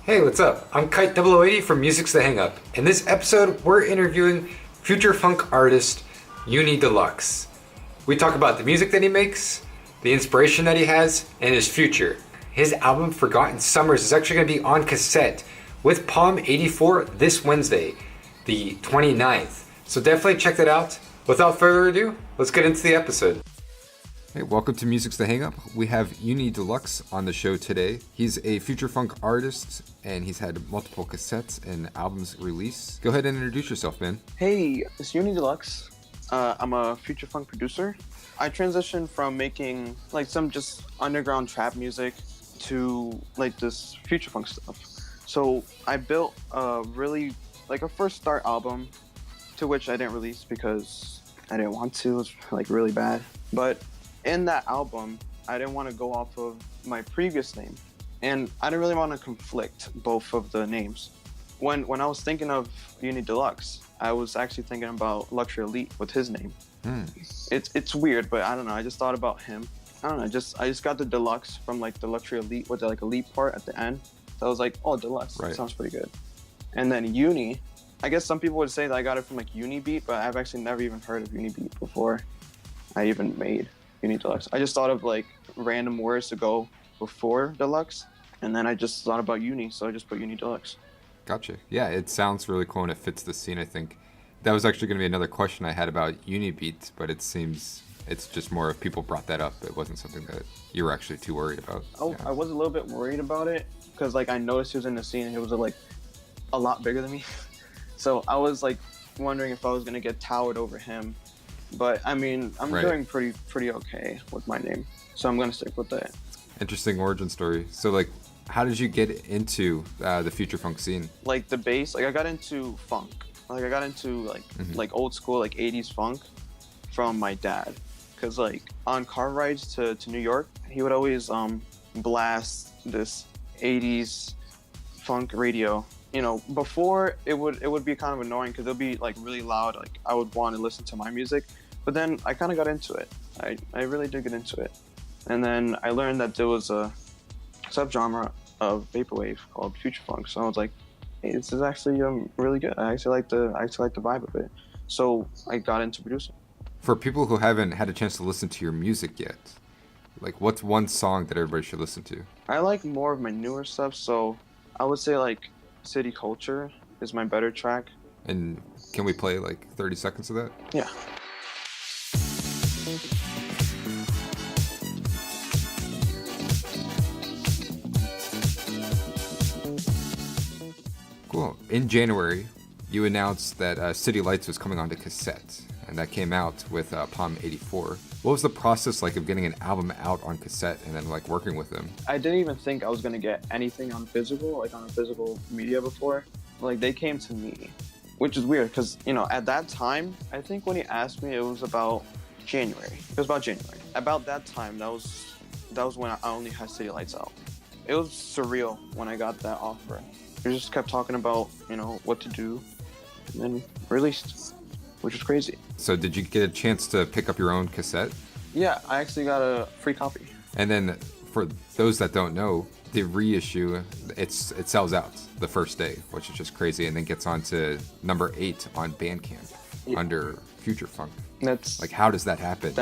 Hey, what's up? I'm Kite 0080 from Music's the Hang Up. In this episode, we're interviewing future funk artist Uni Deluxe. We talk about the music that he makes, the inspiration that he has, and his future. His album Forgotten Summers is actually going to be on cassette with Palm 84 this Wednesday, the 29th. So definitely check that out. Without further ado, let's get into the episode. Hey, welcome to Music's the Hang Up. We have Uni Deluxe on the show today. He's a future funk artist and he's had multiple cassettes and albums released. Go ahead and introduce yourself, man. Hey, it's Uni Deluxe. I'm a future funk producer. I transitioned from making like some just underground trap music to like this future funk stuff. So I built a first start album to which I didn't release because I didn't want to. It was like really bad. But in that album, I didn't want to go off of my previous name, and I didn't really want to conflict both of the names. When I was thinking of Uni Deluxe, I was actually thinking about Luxury Elite with his name. It's weird, but I don't know. I just thought about him. I don't know. I just got the Deluxe from like the Luxury Elite with the like Elite part at the end. So I was like, oh, Deluxe. Right. That sounds pretty good. And then Uni, I guess some people would say that I got it from like Uni Beat, but I've actually never even heard of Uni Beat before I even made Uni Deluxe. I just thought of like random words to go before Deluxe, and then I just thought about Uni, so I just put Uni Deluxe. Gotcha. Yeah, it sounds really cool and it fits the scene, I think. That was actually going to be another question I had about Uni Beats, but it seems it's just more if people brought that up. It wasn't something that you were actually too worried about. Oh, yeah. I was a little bit worried about it because like I noticed he was in the scene and he was like a lot bigger than me. So I was like wondering if I was going to get towered over him. But I mean, I'm doing pretty okay with my name, so I'm gonna stick with that. Interesting origin story. So like, how did you get into the future funk scene? Like the bass, like I got into funk. Like I got into like old school like 80s funk from my dad, cause like on car rides to New York, he would always blast this 80s funk radio. You know, before it would be kind of annoying because it'll be like really loud. Like I would want to listen to my music, but then I kind of got into it. I really did get into it, and then I learned that there was a subgenre of vaporwave called future funk. So I was like, hey, this is actually really good. I actually like the vibe of it. So I got into producing. For people who haven't had a chance to listen to your music yet, like what's one song that everybody should listen to? I like more of my newer stuff, so I would say like City Culture is my better track. And can we play like 30 seconds of that? Yeah. Cool. In January, you announced that City Lights was coming onto cassette, and that came out with Palm 84. What was the process like of getting an album out on cassette and then like working with them? I didn't even think I was gonna get anything on physical media before. Like they came to me, which is weird because you know at that time I think when he asked me it was about January. It was about January. About that time that was when I only had City Lights out. It was surreal when I got that offer. We just kept talking about you know what to do, and then released, which was crazy. So did you get a chance to pick up your own cassette? Yeah, I actually got a free copy. And then for those that don't know, the reissue, it sells out the first day, which is just crazy, and then gets on to number 8 on Bandcamp under Future Funk. That's like, how does that happen?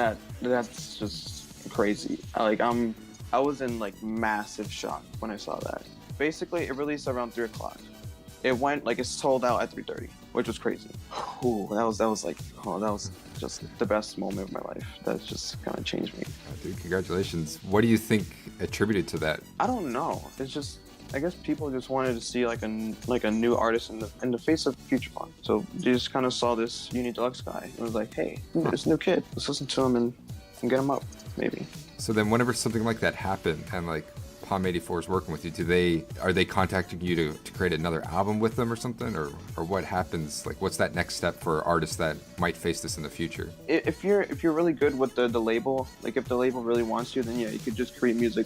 That's just crazy. I was in like massive shock when I saw that. Basically, it released around 3 o'clock. It went like it sold out at 3:30, which was crazy. Ooh, that was just the best moment of my life. That just kind of changed me. Oh, dude, congratulations. What do you think attributed to that? I don't know. It's just I guess people just wanted to see like a new artist in the face of future funk. So they just kind of saw this Uni Deluxe guy and was like, hey, this new kid, let's listen to him and get him up, maybe. So then whenever something like that happened and like Palm 84 is working with you, are they contacting you to create another album with them or something, or what happens? Like, what's that next step for artists that might face this in the future? If you're really good with the label, like if the label really wants you, then yeah, you could just create music,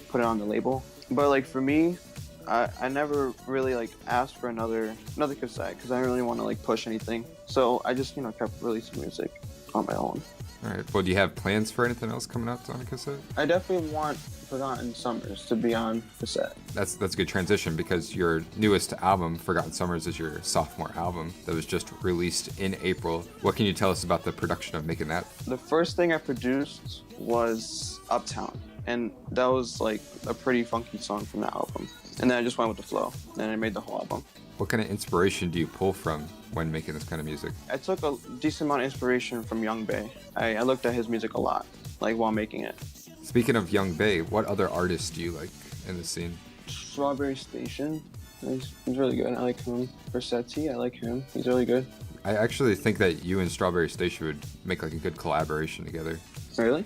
put it on the label. But like for me, I never really like asked for another cassette because I didn't really want to like push anything. So I just kept releasing music on my own. All right. Well, do you have plans for anything else coming out on cassette? I definitely want Forgotten Summers to be on cassette. That's a good transition because your newest album, Forgotten Summers, is your sophomore album that was just released in April. What can you tell us about the production of making that? The first thing I produced was Uptown, and that was like a pretty funky song from the album. And then I just went with the flow, and then I made the whole album. What kind of inspiration do you pull from when making this kind of music? I took a decent amount of inspiration from Young Bay. I looked at his music a lot, like while making it. Speaking of Young Bay, what other artists do you like in the scene? Strawberry Station, he's really good. I like him. Versetti, I like him. He's really good. I actually think that you and Strawberry Station would make like a good collaboration together. Really?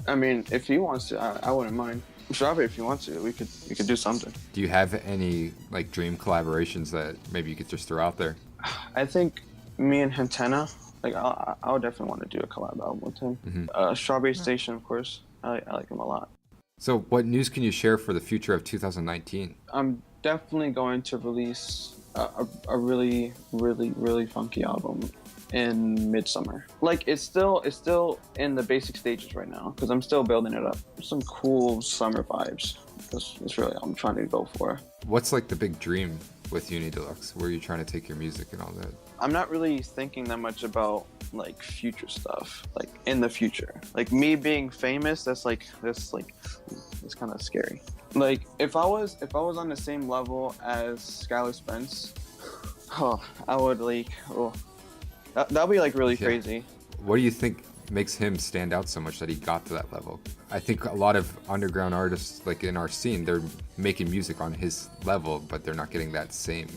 I mean, if he wants to, I wouldn't mind. Strawberry, if you want to, we could do something. Do you have any like dream collaborations that maybe you could just throw out there? I think me and Hintena, like I would definitely want to do a collab album with him. Mm-hmm. Strawberry Station, of course. I like him a lot. So what news can you share for the future of 2019? I'm definitely going to release a really, really, really funky album in midsummer. Like it's still in the basic stages right now because I'm still building it up. Some cool summer vibes. That's really all I'm trying to go for. What's like the big dream with Uni Deluxe? Where are you trying to take your music and all that? I'm not really thinking that much about like future stuff, like in the future. Like me being famous, that's kind of scary. Like if I was on the same level as Skylar Spence, I would that'd be like really crazy. What do you think makes him stand out so much that he got to that level? I think a lot of underground artists like in our scene, they're making music on his level, but they're not getting that same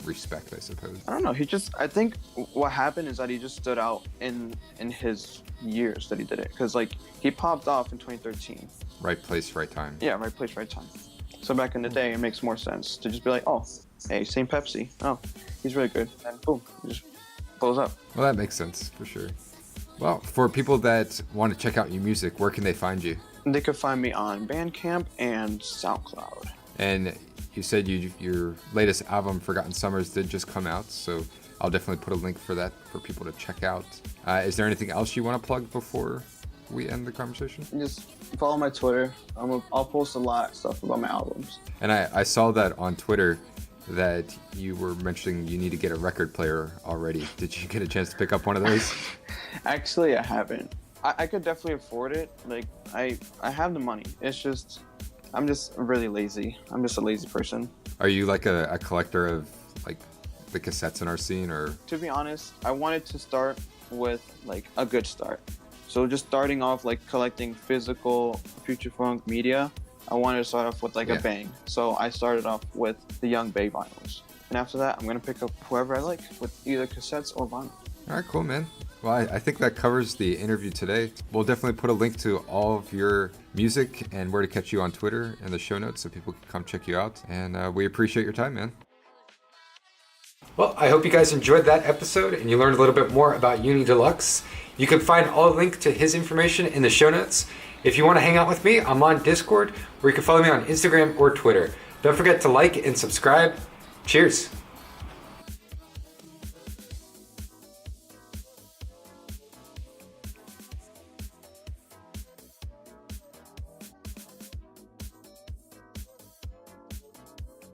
respect, I suppose. I don't know. I think what happened is that he just stood out in his years that he did it. Because like he popped off in 2013. Right place, right time. Yeah, right place, right time. So back in the day, it makes more sense to just be like, oh, hey, same Pepsi. Oh, he's really good. And boom, he just blows up. Well, that makes sense for sure. Well, for people that want to check out your music, where can they find you? They could find me on Bandcamp and SoundCloud. And you said your latest album, Forgotten Summers, did just come out, so I'll definitely put a link for that for people to check out. Is there anything else you want to plug before we end the conversation? Just follow my Twitter. I'll post a lot of stuff about my albums. And I saw that on Twitter that you were mentioning you need to get a record player already. Did you get a chance to pick up one of those? Actually, I haven't. I could definitely afford it. Like I have the money. It's just I'm just really lazy. I'm just a lazy person. Are you like a collector of like the cassettes in our scene, or? To be honest, I wanted to start with like a good start. So just starting off like collecting physical future funk media, I wanted to start off with like a bang. So I started off with the Young Bay vinyls. And after that, I'm going to pick up whoever I like with either cassettes or vinyl. All right, cool, man. Well, I think that covers the interview today. We'll definitely put a link to all of your music and where to catch you on Twitter in the show notes so people can come check you out. And we appreciate your time, man. Well, I hope you guys enjoyed that episode and you learned a little bit more about Uni Deluxe. You can find all the link to his information in the show notes. If you want to hang out with me, I'm on Discord, or you can follow me on Instagram or Twitter. Don't forget to like and subscribe. Cheers.